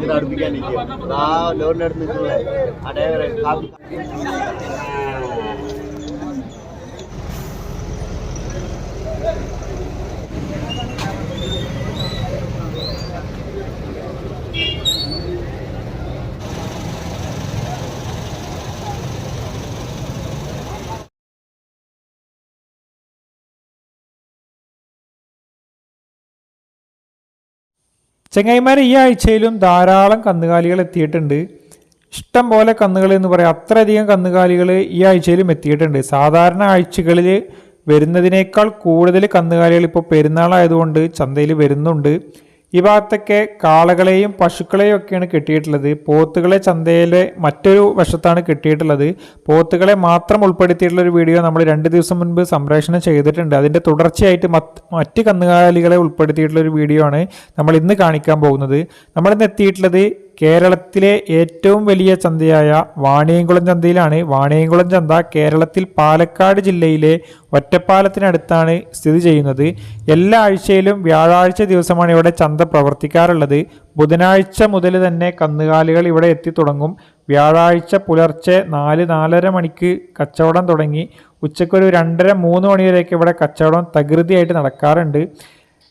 ഇത് അടുപ്പിക്കാനിരിക്കുക ആ ലോറിനടുത്ത് നിൽക്കില്ലേ ആ ഡ്രൈവറെ കാപ്പി ചങ്ങായിമാർ ഈ ആഴ്ചയിലും ധാരാളം കന്നുകാലികൾ എത്തിയിട്ടുണ്ട്. ഇഷ്ടം പോലെ കന്നുകൾ എന്ന് പറയാം, അത്രയധികം കന്നുകാലികൾ ഈ ആഴ്ചയിലും എത്തിയിട്ടുണ്ട്. സാധാരണ ആഴ്ചകളിൽ വരുന്നതിനേക്കാൾ കൂടുതൽ കന്നുകാലികൾ ഇപ്പോൾ പെരുന്നാളായതുകൊണ്ട് ചന്തയിൽ വരുന്നുണ്ട്. ഈ ഭാഗത്തൊക്കെ കാളകളെയും പശുക്കളെയും ഒക്കെയാണ് കെട്ടിയിട്ടുള്ളത്. പോത്തുകളെ ചന്തയിലെ മറ്റൊരു വശത്താണ് കെട്ടിയിട്ടുള്ളത്. പോത്തുകളെ മാത്രം ഉൾപ്പെടുത്തിയിട്ടുള്ളൊരു വീഡിയോ നമ്മൾ 2 ദിവസം മുൻപ് സംപ്രേഷണം ചെയ്തിട്ടുണ്ട്. അതിൻ്റെ തുടർച്ചയായിട്ട് മറ്റ് കന്നുകാലികളെ ഉൾപ്പെടുത്തിയിട്ടുള്ളൊരു വീഡിയോ ആണ് നമ്മൾ ഇന്ന് കാണിക്കാൻ പോകുന്നത്. നമ്മളിന്ന് എത്തിയിട്ടുള്ളത് കേരളത്തിലെ ഏറ്റവും വലിയ ചന്തയായ വാണിയംകുളം ചന്തയിലാണ്. വാണിയംകുളം ചന്ത കേരളത്തിൽ പാലക്കാട് ജില്ലയിലെ ഒറ്റപ്പാലത്തിനടുത്താണ് സ്ഥിതി ചെയ്യുന്നത്. എല്ലാ ആഴ്ചയിലും വ്യാഴാഴ്ച ദിവസമാണ് ഇവിടെ ചന്ത പ്രവർത്തിക്കാറുള്ളത്. ബുധനാഴ്ച മുതൽ തന്നെ കന്നുകാലികൾ ഇവിടെ എത്തി തുടങ്ങും. വ്യാഴാഴ്ച പുലർച്ചെ 4-4:30 മണിക്ക് കച്ചവടം തുടങ്ങി ഉച്ചയ്ക്കൊരു 2:30-3 മണിവരെയൊക്കെ ഇവിടെ കച്ചവടം തകൃതിയായിട്ട് നടക്കാറുണ്ട്.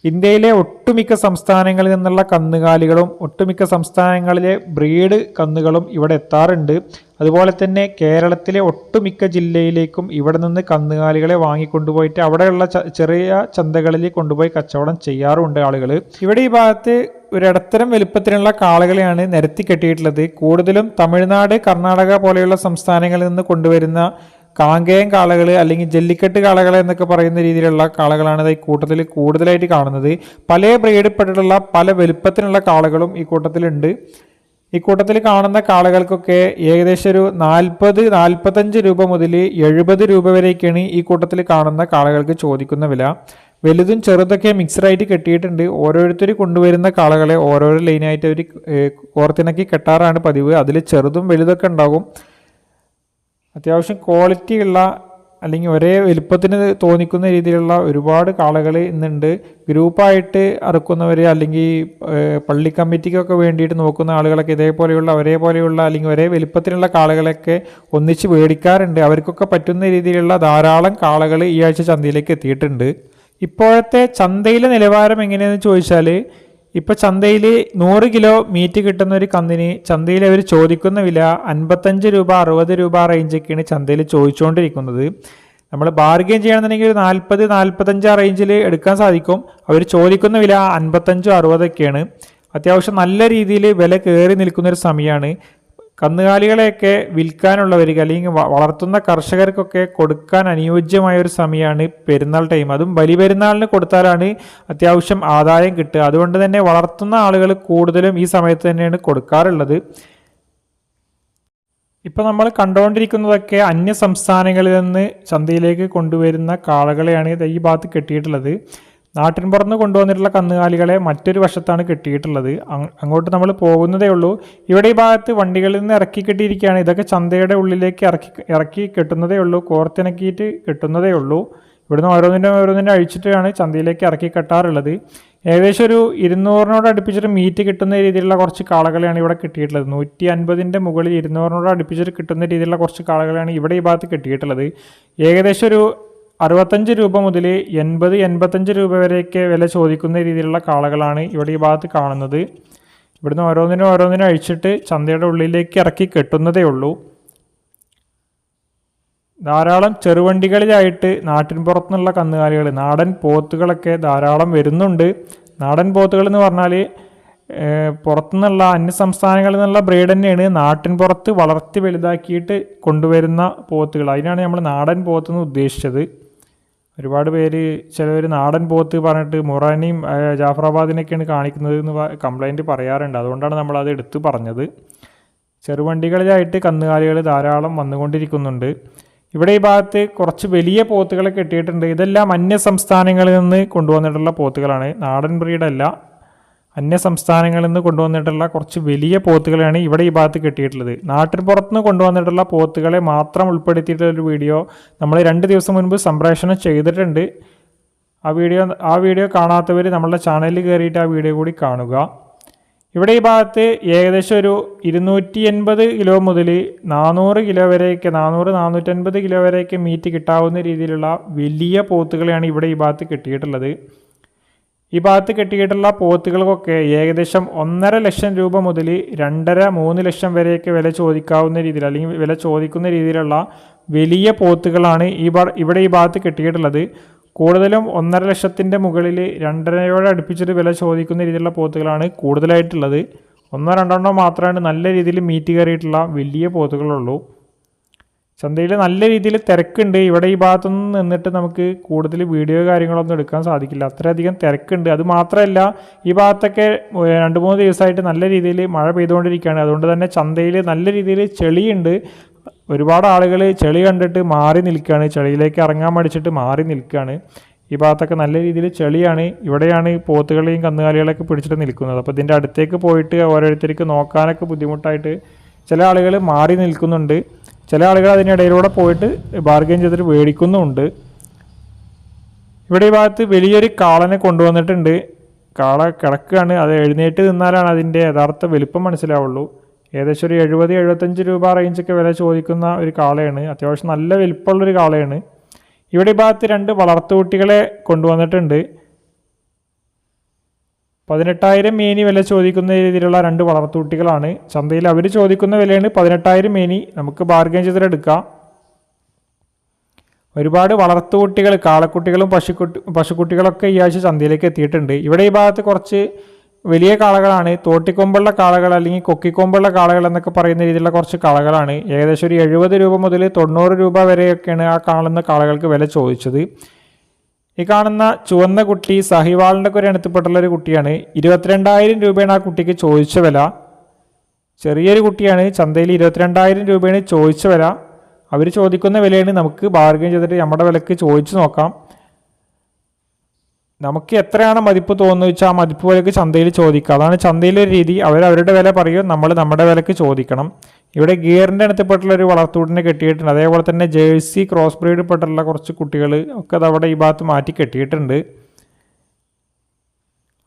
ഇന്ത്യയിലെ ഒട്ടുമിക്ക സംസ്ഥാനങ്ങളിൽ നിന്നുള്ള കന്നുകാലികളും ഒട്ടുമിക്ക സംസ്ഥാനങ്ങളിലെ ബ്രീഡ് കന്നുകളും ഇവിടെ എത്താറുണ്ട്. അതുപോലെ തന്നെ കേരളത്തിലെ ഒട്ടുമിക്ക ജില്ലയിലേക്കും ഇവിടെ നിന്ന് കന്നുകാലികളെ വാങ്ങിക്കൊണ്ടുപോയിട്ട് അവിടെയുള്ള ചെറിയ ചന്തകളിൽ കൊണ്ടുപോയി കച്ചവടം ചെയ്യാറുണ്ട് ആളുകൾ. ഇവിടെ ഈ ഭാഗത്ത് ഒരിടത്തരം വലുപ്പത്തിലുള്ള കാളകളെയാണ് നിരത്തി കെട്ടിയിട്ടുള്ളത്. കൂടുതലും തമിഴ്നാട്, കർണാടക പോലെയുള്ള സംസ്ഥാനങ്ങളിൽ നിന്ന് കൊണ്ടുവരുന്ന കാങ്കേയം കാളകൾ അല്ലെങ്കിൽ ജല്ലിക്കെട്ട് കാളകൾ എന്നൊക്കെ പറയുന്ന രീതിയിലുള്ള കാളകളാണ് ഈ കൂട്ടത്തിൽ കൂടുതലായിട്ട് കാണുന്നത്. പല ബ്രീഡപ്പെട്ടിട്ടുള്ള പല വലുപ്പത്തിനുള്ള കാളകളും ഈ കൂട്ടത്തിലുണ്ട്. ഈ കൂട്ടത്തിൽ കാണുന്ന കാളകൾക്കൊക്കെ ഏകദേശം ഒരു 40-45 രൂപ മുതൽ 70 രൂപ വരെയൊക്കെയാണ് ഈ കൂട്ടത്തിൽ കാണുന്ന കാളകൾക്ക് ചോദിക്കുന്ന വില. വലുതും ചെറുതൊക്കെ മിക്സഡായിട്ട് കെട്ടിയിട്ടുണ്ട്. ഓരോരുത്തർ കൊണ്ടുവരുന്ന കാളകളെ ഓരോരോ ലൈനായിട്ട് അവർ കോർത്തിണക്കി കെട്ടാറാണ് പതിവ്. അതിൽ ചെറുതും വലുതൊക്കെ ഉണ്ടാകും. അത്യാവശ്യം ക്വാളിറ്റി ഉള്ള അല്ലെങ്കിൽ ഒരേ വലുപ്പത്തിന് തോന്നിക്കുന്ന രീതിയിലുള്ള ഒരുപാട് കാളകൾ ഇന്നുണ്ട്. ഗ്രൂപ്പായിട്ട് അറുക്കുന്നവർ അല്ലെങ്കിൽ പള്ളി കമ്മിറ്റിക്കൊക്കെ വേണ്ടിയിട്ട് നോക്കുന്ന ആളുകളൊക്കെ ഇതേപോലെയുള്ള ഒരേപോലെയുള്ള അല്ലെങ്കിൽ ഒരേ വലുപ്പത്തിലുള്ള കാളകളൊക്കെ ഒന്നിച്ച് മേടിക്കാറുണ്ട്. അവർക്കൊക്കെ പറ്റുന്ന രീതിയിലുള്ള ധാരാളം കാളകൾ ഈ ആഴ്ച ചന്തയിലേക്ക് എത്തിയിട്ടുണ്ട്. ഇപ്പോഴത്തെ ചന്തയിലെ നിലവാരം എങ്ങനെയാണെന്ന് ചോദിച്ചാൽ, ഇപ്പോൾ ചന്തയിൽ 100 കിലോ മീറ്റ് കിട്ടുന്ന ഒരു കന്നിന് ചന്തയിൽ അവർ ചോദിക്കുന്ന വില 55 രൂപ 60 രൂപ റേഞ്ചൊക്കെയാണ് ചന്തയിൽ ചോദിച്ചുകൊണ്ടിരിക്കുന്നത്. നമ്മൾ ബാർഗെയിൻ ചെയ്യണമെന്നുണ്ടെങ്കിൽ ഒരു 40-45 റേഞ്ചിൽ എടുക്കാൻ സാധിക്കും. അവർ ചോദിക്കുന്ന വില 55-60 ഒക്കെയാണ്. അത്യാവശ്യം നല്ല രീതിയിൽ വില കയറി നിൽക്കുന്ന ഒരു സമയമാണ്. കന്നുകാലികളെയൊക്കെ വിൽക്കാനുള്ളവർക്ക് അല്ലെങ്കിൽ വളർത്തുന്ന കർഷകർക്കൊക്കെ കൊടുക്കാൻ അനുയോജ്യമായ ഒരു സമയമാണ് പെരുന്നാൾ ടൈം. അതും ബലി പെരുന്നാളിന് കൊടുത്താലാണ് അത്യാവശ്യം ആദായം കിട്ടുക. അതുകൊണ്ട് തന്നെ വളർത്തുന്ന ആളുകൾ കൂടുതലും ഈ സമയത്ത് തന്നെയാണ് കൊടുക്കാറുള്ളത്. ഇപ്പോൾ നമ്മൾ കണ്ടുകൊണ്ടിരിക്കുന്നതൊക്കെ അന്യ സംസ്ഥാനങ്ങളിൽ നിന്ന് ചന്തയിലേക്ക് കൊണ്ടുവരുന്ന കാളകളെയാണ് ഈ ഭാഗത്ത് കെട്ടിയിട്ടുള്ളത്. നാട്ടിൻ പുറത്ത് കൊണ്ടുവന്നിട്ടുള്ള കന്നുകാലികളെ മറ്റൊരു വശത്താണ് കെട്ടിയിട്ടുള്ളത്. അങ്ങോട്ട് നമ്മൾ പോകുന്നതേ ഉള്ളൂ. ഇവിടെ ഈ ഭാഗത്ത് വണ്ടികളിൽ നിന്ന് ഇറക്കി കെട്ടിയിരിക്കുകയാണ്. ഇതൊക്കെ ചന്തയുടെ ഉള്ളിലേക്ക് ഇറക്കി കെട്ടുന്നതേ ഉള്ളൂ, കോർത്തിണക്കിയിട്ട് കെട്ടുന്നതേ ഉള്ളൂ. ഇവിടുന്ന് ഓരോന്നിൻ്റെ അഴിച്ചിട്ടാണ് ചന്തയിലേക്ക് ഇറക്കി കെട്ടാറുള്ളത്. ഏകദേശം ഒരു 200 അടുപ്പിച്ചിട്ട് മീറ്റ് കിട്ടുന്ന രീതിയിലുള്ള കുറച്ച് കാളകളെയാണ് ഇവിടെ കെട്ടിയിട്ടുള്ളത്. 150ൻ്റെ മുകളിൽ 200 അടുപ്പിച്ചിട്ട് കിട്ടുന്ന രീതിയിലുള്ള കുറച്ച് കാളകളാണ് ഇവിടെ ഈ ഭാഗത്ത് കെട്ടിയിട്ടുള്ളത്. ഏകദേശം ഒരു 65 രൂപ മുതൽ 80-85 രൂപ വരെയൊക്കെ വില ചോദിക്കുന്ന രീതിയിലുള്ള കാളകളാണ് ഇവിടെ ഈ ഭാഗത്ത് കാണുന്നത്. ഇവിടുന്ന് ഓരോന്നിനും അഴിച്ചിട്ട് ചന്തയുടെ ഉള്ളിലേക്ക് ഇറക്കി കെട്ടുന്നതേ ഉള്ളൂ. ധാരാളം ചെറുവണ്ടികളിലായിട്ട് നാട്ടിൻ പുറത്തുനിന്നുള്ള കന്നുകാലികൾ, നാടൻ പോത്തുകളൊക്കെ ധാരാളം വരുന്നുണ്ട്. നാടൻ പോത്തുകൾ എന്ന് പറഞ്ഞാൽ പുറത്തുനിന്നുള്ള അന്യസംസ്ഥാനങ്ങളിൽ നിന്നുള്ള ബ്രീഡ് തന്നെയാണ്. നാട്ടിൻ പുറത്ത് വളർത്തി വലുതാക്കിയിട്ട് കൊണ്ടുവരുന്ന പോത്തുകൾ, അതിനാണ് നമ്മൾ നാടൻ പോത്തെന്ന് ഉദ്ദേശിച്ചത്. ഒരുപാട് പേര് ചിലവർ നാടൻ പോത്ത് പറഞ്ഞിട്ട് മുറാനിയും ജാഫറാബാദിനൊക്കെയാണ് കാണിക്കുന്നത് എന്ന് കംപ്ലൈൻറ്റ് പറയാറുണ്ട്. അതുകൊണ്ടാണ് നമ്മളത് എടുത്തു പറഞ്ഞത്. ചെറുവണ്ടികളിലായിട്ട് കന്നുകാലികൾ ധാരാളം വന്നുകൊണ്ടിരിക്കുന്നുണ്ട്. ഇവിടെ ഈ ഭാഗത്ത് കുറച്ച് വലിയ പോത്തുകളെ കെട്ടിയിട്ടുണ്ട്. ഇതെല്ലാം അന്യ സംസ്ഥാനങ്ങളിൽ നിന്ന് കൊണ്ടുവന്നിട്ടുള്ള പോത്തുകളാണ്, നാടൻ ബ്രീഡല്ല. അന്യ സംസ്ഥാനങ്ങളിൽ നിന്ന് കൊണ്ടുവന്നിട്ടുള്ള കുറച്ച് വലിയ പോത്തുകളെയാണ് ഇവിടെ ഈ ഭാഗത്ത് കെട്ടിയിട്ടുള്ളത്. നാട്ടിൻ പുറത്തുനിന്ന് കൊണ്ടുവന്നിട്ടുള്ള പോത്തുകളെ മാത്രം ഉൾപ്പെടുത്തിയിട്ടുള്ളൊരു വീഡിയോ നമ്മൾ 2 ദിവസം മുൻപ് സംപ്രേഷണം ചെയ്തിട്ടുണ്ട്. ആ വീഡിയോ കാണാത്തവർ നമ്മളുടെ ചാനലിൽ കയറിയിട്ട് ആ വീഡിയോ കൂടി കാണുക. ഇവിടെ ഈ ഭാഗത്ത് ഏകദേശം ഒരു 280 കിലോ മുതൽ 400 കിലോ വരെയൊക്കെ 400-450 കിലോ വരെയൊക്കെ മീറ്റ് കിട്ടാവുന്ന രീതിയിലുള്ള വലിയ പോത്തുകളെയാണ് ഇവിടെ ഈ ഭാഗത്ത് കിട്ടിയിട്ടുള്ളത്. ഈ ഭാഗത്ത് കിട്ടിയിട്ടുള്ള പോത്തുകൾക്കൊക്കെ ഏകദേശം 1.5 ലക്ഷം രൂപ മുതൽ 2.5-3 ലക്ഷം വരെയൊക്കെ വില ചോദിക്കാവുന്ന രീതിയിൽ അല്ലെങ്കിൽ വില ചോദിക്കുന്ന രീതിയിലുള്ള വലിയ പോത്തുകളാണ് ഇവിടെ ഈ ഭാഗത്ത് കിട്ടിയിട്ടുള്ളത്. കൂടുതലും 1.5 ലക്ഷത്തിൻ്റെ മുകളിൽ 2.5 അടുപ്പിച്ചിട്ട് വില ചോദിക്കുന്ന രീതിയിലുള്ള പോത്തുകളാണ് കൂടുതലായിട്ടുള്ളത്. 1-2 മാത്രമാണ് നല്ല രീതിയിൽ മീറ്റ് കയറിയിട്ടുള്ള വലിയ പോത്തുകളുള്ളൂ. ചന്തയിൽ നല്ല രീതിയിൽ തിരക്കുണ്ട്. ഇവിടെ ഈ ഭാഗത്തൊന്നും നിന്നിട്ട് നമുക്ക് കൂടുതൽ വീഡിയോ കാര്യങ്ങളൊന്നും എടുക്കാൻ സാധിക്കില്ല, അത്രയധികം തിരക്കുണ്ട്. അത് മാത്രമല്ല ഈ ഭാഗത്തൊക്കെ 2-3 ദിവസമായിട്ട് നല്ല രീതിയിൽ മഴ പെയ്തുകൊണ്ടിരിക്കുകയാണ്. അതുകൊണ്ട് തന്നെ ചന്തയിൽ നല്ല രീതിയിൽ ചെളിയുണ്ട്. ഒരുപാട് ആളുകൾ ചെളി കണ്ടിട്ട് മാറി നിൽക്കുകയാണ്, ചെളിയിലേക്ക് ഇറങ്ങാൻ മടിച്ചിട്ട് മാറി നിൽക്കുകയാണ്. ഈ ഭാഗത്തൊക്കെ നല്ല രീതിയിൽ ചെളിയാണ്. ഇവിടെയാണ് പോത്തുകളെയും കന്നുകാലികളൊക്കെ പിടിച്ചിട്ട് നിൽക്കുന്നത്. അപ്പോൾ ഇതിൻ്റെ അടുത്തേക്ക് പോയിട്ട് ഓരോരുത്തർക്ക് നോക്കാനൊക്കെ ബുദ്ധിമുട്ടായിട്ട് ചില ആളുകൾ മാറി നിൽക്കുന്നുണ്ട്. ചില ആളുകൾ അതിനിടയിലൂടെ പോയിട്ട് ബാർഗെയിൻ ചെയ്തിട്ട് മേടിക്കുന്നുമുണ്ട്. ഇവിടെ ഈ ഭാഗത്ത് വലിയൊരു കാളനെ കൊണ്ടുവന്നിട്ടുണ്ട്. കാള കിടക്കുകയാണ്. അത് എഴുന്നേറ്റ് നിന്നാലാണ് അതിൻ്റെ യഥാർത്ഥ വലുപ്പം മനസ്സിലാവുള്ളൂ. ഏകദേശം ഒരു 70-75 രൂപ റേഞ്ചൊക്കെ വില ചോദിക്കുന്ന ഒരു കാളയാണ്. അത്യാവശ്യം നല്ല വലിപ്പമുള്ളൊരു കാളയാണ്. ഇവിടെ ഈ ഭാഗത്ത് 2 വളർത്തുകുട്ടികളെ കൊണ്ടുവന്നിട്ടുണ്ട്. 18,000 മേനി വില ചോദിക്കുന്ന രീതിയിലുള്ള 2 വളർത്തുകുട്ടികളാണ്. ചന്തയിൽ അവർ ചോദിക്കുന്ന വിലയാണ് 18,000 മേനി. നമുക്ക് ബാർഗെയിൻ ചെയ്തെടുക്കാം. ഒരുപാട് വളർത്തുകുട്ടികൾ, കാളക്കുട്ടികളും പശുക്കുട്ടികളൊക്കെ ഈ ആഴ്ച ചന്തയിലേക്ക് എത്തിയിട്ടുണ്ട്. ഇവിടെ ഈ ഭാഗത്ത് കുറച്ച് വലിയ കാളകളാണ്. തോട്ടിക്കൊമ്പുള്ള കാളകൾ അല്ലെങ്കിൽ കൊക്കിക്കൊമ്പുള്ള കാളകൾ എന്നൊക്കെ പറയുന്ന രീതിയിലുള്ള കുറച്ച് കാളകളാണ്. ഏകദേശം ഒരു 70 രൂപ മുതൽ 90 രൂപ വരെയൊക്കെയാണ് ആ കാണുന്ന കാളകൾക്ക് വില ചോദിച്ചത്. ഈ കാണുന്ന ചുവന്ന കുട്ടി സഹിവാളിൻ്റെ ഒക്കെ ഒരു ഇനത്തിൽപ്പെട്ടുള്ള ഒരു കുട്ടിയാണ്. 22,000 രൂപയാണ് ആ കുട്ടിക്ക് ചോദിച്ച വില. ചെറിയൊരു കുട്ടിയാണ്. ചന്തയിൽ 22,000 രൂപയാണ് ചോദിച്ച വില. അവർ ചോദിക്കുന്ന വിലയാണ്. നമുക്ക് ബാർഗെയിൻ ചെയ്തിട്ട് നമ്മുടെ വിലക്ക് ചോദിച്ചു നോക്കാം. നമുക്ക് എത്രയാണ് മതിപ്പ് തോന്നുന്നു വെച്ചാൽ ആ മതിപ്പ് വിലക്ക് ചന്തയിൽ ചോദിക്കുക. അതാണ് ചന്തയിലെ രീതി. അവരുടെ വില പറയും, നമ്മൾ നമ്മുടെ വിലക്ക് ചോദിക്കണം. ഇവിടെ ഗിയറിൻ്റെ ഇനത്തിൽപ്പെട്ടുള്ള ഒരു വളർത്തുകൂട്ടിനെ കെട്ടിയിട്ടുണ്ട്. അതേപോലെ തന്നെ ജേഴ്സി ക്രോസ് ബ്രീഡ് പെട്ടുള്ള കുറച്ച് കുട്ടികൾ ഒക്കെ അതവിടെ ഈ ഭാഗത്ത് മാറ്റി കെട്ടിയിട്ടുണ്ട്.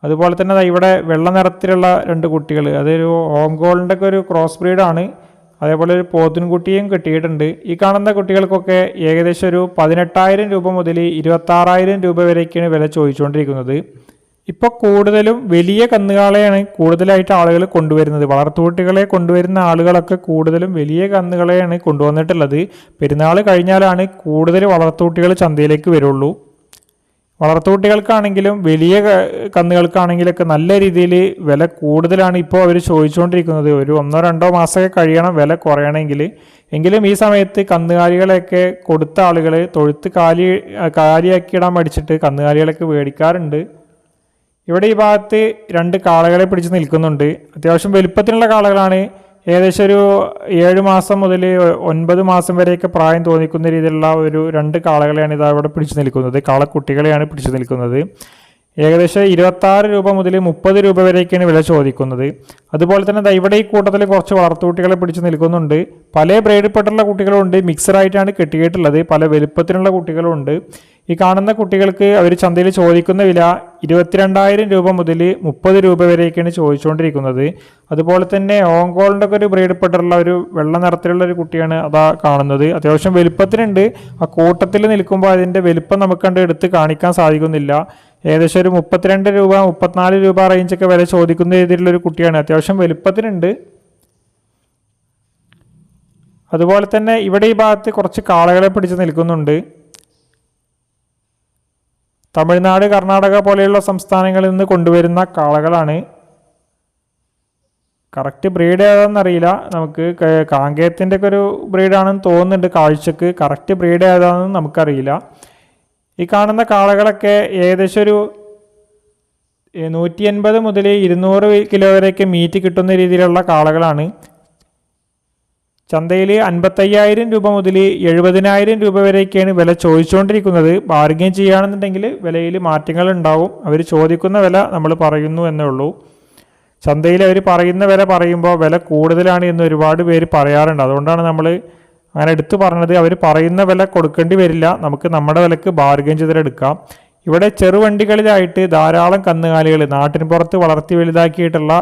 അതുപോലെ തന്നെ ഇവിടെ വെള്ള നിറത്തിലുള്ള 2 കുട്ടികൾ, അതൊരു ഹോംഗോളിൻ്റെ ഒക്കെ ഒരു ക്രോസ് ബ്രീഡാണ്. അതേപോലെ ഒരു പോത്തിൻകുട്ടിയും കെട്ടിയിട്ടുണ്ട്. ഈ കാണുന്ന കുട്ടികൾക്കൊക്കെ ഏകദേശം ഒരു 18,000 രൂപ മുതൽ 26,000 രൂപ വരെയൊക്കെയാണ് വില ചോദിച്ചുകൊണ്ടിരിക്കുന്നത്. ഇപ്പോൾ കൂടുതലും വലിയ കന്നുകാളെയാണ് കൂടുതലായിട്ട് ആളുകൾ കൊണ്ടുവരുന്നത്. വളർത്തുകുട്ടികളെ കൊണ്ടുവരുന്ന ആളുകളൊക്കെ കൂടുതലും വലിയ കന്നുകളെയാണ് കൊണ്ടുവന്നിട്ടുള്ളത്. പെരുന്നാൾ കഴിഞ്ഞാലാണ് കൂടുതൽ വളർത്തുകുട്ടികൾ ചന്തയിലേക്ക് വരുള്ളൂ. വളർത്തുകുട്ടികൾക്കാണെങ്കിലും വലിയ കന്നുകൾക്കാണെങ്കിലൊക്കെ നല്ല രീതിയിൽ വില കൂടുതലാണ് ഇപ്പോൾ അവർ ചോദിച്ചുകൊണ്ടിരിക്കുന്നത്. ഒരു 1-2 മാസമൊക്കെ കഴിയണം വില കുറയണമെങ്കിൽ. എങ്കിലും ഈ സമയത്ത് കന്നുകാലികളെയൊക്കെ കൊടുത്ത ആളുകൾ തൊഴുത്ത് കാലിയാക്കിയിടാൻ മടിച്ചിട്ട് കന്നുകാലികളൊക്കെ മേടിക്കാറുണ്ട്. ഇവിടെ ഈ ഭാഗത്ത് 2 കാളകളെ പിടിച്ച് നിൽക്കുന്നുണ്ട്. അത്യാവശ്യം വലുപ്പത്തിലുള്ള കാളകളാണ്. ഏകദേശം ഒരു 7 മാസം മുതൽ 9 മാസം വരെയൊക്കെ പ്രായം തോന്നിക്കുന്ന രീതിയിലുള്ള ഒരു 2 കാളകളെയാണ് ഇത് അവിടെ പിടിച്ചു നിൽക്കുന്നത്. കാളക്കുട്ടികളെയാണ് പിടിച്ചു നിൽക്കുന്നത്. ഏകദേശം 26 രൂപ മുതൽ 30 രൂപ വരെയൊക്കെയാണ് വില ചോദിക്കുന്നത്. അതുപോലെ തന്നെ ഇവിടെ ഈ കൂട്ടത്തിൽ കുറച്ച് വളർത്തുകുട്ടികളെ പിടിച്ച് നിൽക്കുന്നുണ്ട്. പല ബ്രീഡ്പ്പെട്ടുള്ള കുട്ടികളുണ്ട്. മിക്സറായിട്ടാണ് കെട്ടിയിട്ടുള്ളത്. പല വലുപ്പത്തിലുള്ള കുട്ടികളുണ്ട്. ഈ കാണുന്ന കുട്ടികൾക്ക് അവർ ചന്തയിൽ ചോദിക്കുന്ന വില 22,000 രൂപ മുതൽ 30 രൂപ വരെയൊക്കെയാണ് ചോദിച്ചുകൊണ്ടിരിക്കുന്നത്. അതുപോലെ തന്നെ ഓങ്കോളിൻ്റെ ഒക്കെ ഒരു ബ്രീഡ്പ്പെട്ടുള്ള ഒരു വെള്ള നിറത്തിലുള്ള ഒരു കുട്ടിയാണ് അതാ കാണുന്നത്. അത്യാവശ്യം വലുപ്പത്തിനുണ്ട്. ആ കൂട്ടത്തിൽ നിൽക്കുമ്പോൾ അതിൻ്റെ വലുപ്പം നമുക്ക് കണ്ട് എടുത്ത് കാണിക്കാൻ സാധിക്കുന്നില്ല. ഏകദേശം ഒരു 32 രൂപ 34 രൂപ റേഞ്ചൊക്കെ വില ചോദിക്കുന്ന രീതിയിലുള്ളൊരു കുട്ടിയാണ്. അത്യാവശ്യം വലുപ്പത്തിനുണ്ട്. അതുപോലെ തന്നെ ഇവിടെ ഈ ഭാഗത്ത് കുറച്ച് കാളകളെ പിടിച്ച് നിൽക്കുന്നുണ്ട്. തമിഴ്നാട്, കർണാടക പോലെയുള്ള സംസ്ഥാനങ്ങളിൽ നിന്ന് കൊണ്ടുവരുന്ന കാളകളാണ്. Correct breed ഏതാണെന്നറിയില്ല. നമുക്ക് കാങ്കേയത്തിൻ്റെ ഒക്കെ ഒരു ബ്രീഡാണെന്ന് തോന്നുന്നുണ്ട് കാഴ്ചക്ക്. കറക്റ്റ് ബ്രീഡ് ഏതാണെന്ന് നമുക്കറിയില്ല. ഈ കാണുന്ന കാളകളൊക്കെ ഏകദേശം ഒരു 180 മുതൽ 200 കിലോ വരെയൊക്കെ മീറ്റ് കിട്ടുന്ന രീതിയിലുള്ള കാളകളാണ്. ചന്തയിൽ 55,000 രൂപ മുതൽ 70,000 രൂപ വരെയൊക്കെയാണ് വില ചോദിച്ചുകൊണ്ടിരിക്കുന്നത്. ബാർഗെയിൻ ചെയ്യുകയാണെന്നുണ്ടെങ്കിൽ വിലയിൽ മാറ്റങ്ങൾ ഉണ്ടാവും. അവർ ചോദിക്കുന്ന വില നമ്മൾ പറയുന്നു എന്നേ ഉള്ളൂ. ചന്തയിൽ അവർ പറയുന്ന വില പറയുമ്പോൾ വില കൂടുതലാണ് എന്ന് ഒരുപാട് പേര് പറയാറുണ്ട്. അതുകൊണ്ടാണ് നമ്മൾ അങ്ങനെ എടുത്തു പറഞ്ഞത്. അവർ പറയുന്ന വില കൊടുക്കേണ്ടി വരില്ല, നമുക്ക് നമ്മുടെ വിലക്ക് ബാർഗെയിൻ ചെയ്തെടുക്കാം. ഇവിടെ ചെറുവണ്ടികളിലായിട്ട് ധാരാളം കന്നുകാലികൾ, നാട്ടിൻ പുറത്ത് വളർത്തി വലുതാക്കിയിട്ടുള്ള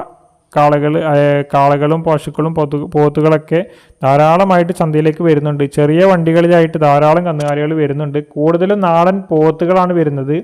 കാളകളും പശുക്കളും പോത്തുകളൊക്കെ ധാരാളമായിട്ട് ചന്തയിലേക്ക് വരുന്നുണ്ട്. ചെറിയ വണ്ടികളിലായിട്ട് ധാരാളം കന്നുകാലികൾ വരുന്നുണ്ട്. കൂടുതലും നാടൻ പോത്തുകളാണ് വരുന്നത്.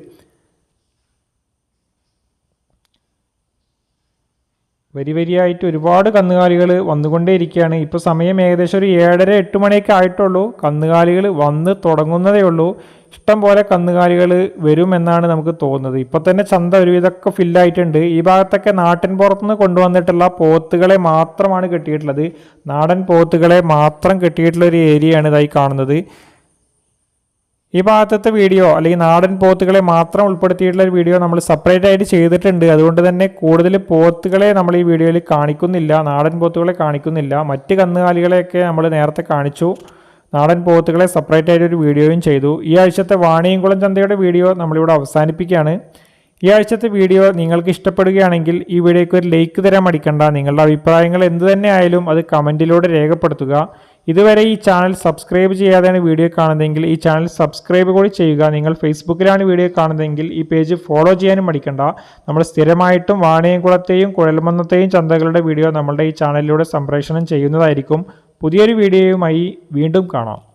വരിയായിട്ട് ഒരുപാട് കന്നുകാലികൾ വന്നുകൊണ്ടേയിരിക്കുകയാണ്. ഇപ്പോൾ സമയം ഏകദേശം ഒരു 7:30-8 മണിയൊക്കെ ആയിട്ടുള്ളൂ. കന്നുകാലികൾ വന്ന് തുടങ്ങുന്നതേ ഉള്ളൂ. ഇഷ്ടം പോലെ കന്നുകാലികൾ വരുമെന്നാണ് നമുക്ക് തോന്നുന്നത്. ഇപ്പോൾ തന്നെ ചന്ത ഒരുവിധമൊക്കെ ഫില്ലായിട്ടുണ്ട്. ഈ ഭാഗത്തൊക്കെ നാട്ടിൻ പുറത്തുനിന്ന് കൊണ്ടുവന്നിട്ടുള്ള പോത്തുകളെ മാത്രമാണ് കെട്ടിയിട്ടുള്ളത്. നാടൻ പോത്തുകളെ മാത്രം കെട്ടിയിട്ടുള്ള ഒരു ഏരിയയാണ് ഇതായി കാണുന്നത്. ഈ ഭാഗത്തെ വീഡിയോ അല്ലെങ്കിൽ നാടൻ പോത്തുകളെ മാത്രം ഉൾപ്പെടുത്തിയിട്ടുള്ള ഒരു വീഡിയോ നമ്മൾ സെപ്പറേറ്റ് ആയിട്ട് ചെയ്തിട്ടുണ്ട്. അതുകൊണ്ട് തന്നെ കൂടുതൽ പോത്തുകളെ നമ്മൾ ഈ വീഡിയോയിൽ കാണിക്കുന്നില്ല, നാടൻ പോത്തുകളെ കാണിക്കുന്നില്ല. മറ്റ് കന്നുകാലികളെയൊക്കെ നമ്മൾ നേരത്തെ കാണിച്ചു. നാടൻ പോത്തുകളെ സെപ്പറേറ്റ് ആയിട്ട് ഒരു വീഡിയോയും ചെയ്തു. ഈ ആഴ്ചത്തെ വാണിയംകുളം ചന്തയുടെ വീഡിയോ നമ്മളിവിടെ അവസാനിപ്പിക്കുകയാണ്. ഈ ആഴ്ചത്തെ വീഡിയോ നിങ്ങൾക്ക് ഇഷ്ടപ്പെടുകയാണെങ്കിൽ ഈ വീഡിയോയ്ക്ക് ഒരു ലൈക്ക് തരാൻ മടിക്കണ്ട. നിങ്ങളുടെ അഭിപ്രായങ്ങൾ എന്ത് തന്നെ ആയാലും അത് കമൻറ്റിലൂടെ രേഖപ്പെടുത്തുക. ഇതുവരെ ഈ ചാനൽ സബ്സ്ക്രൈബ് ചെയ്യാതെയാണ് വീഡിയോ കാണുന്നതെങ്കിൽ ഈ ചാനൽ സബ്സ്ക്രൈബ് കൂടി ചെയ്യുക. നിങ്ങൾ ഫേസ്ബുക്കിലാണ് വീഡിയോ കാണുന്നതെങ്കിൽ ഈ പേജ് ഫോളോ ചെയ്യാനും മടിക്കണ്ട. നമ്മൾ സ്ഥിരമായിട്ടും വാണിയംകുളത്തെയും കുഴൽമന്നത്തെയും ചന്തകളുടെ വീഡിയോ നമ്മളുടെ ഈ ചാനലിലൂടെ സംപ്രേഷണം ചെയ്യുന്നതായിരിക്കും. പുതിയൊരു വീഡിയോയുമായി വീണ്ടും കാണാം.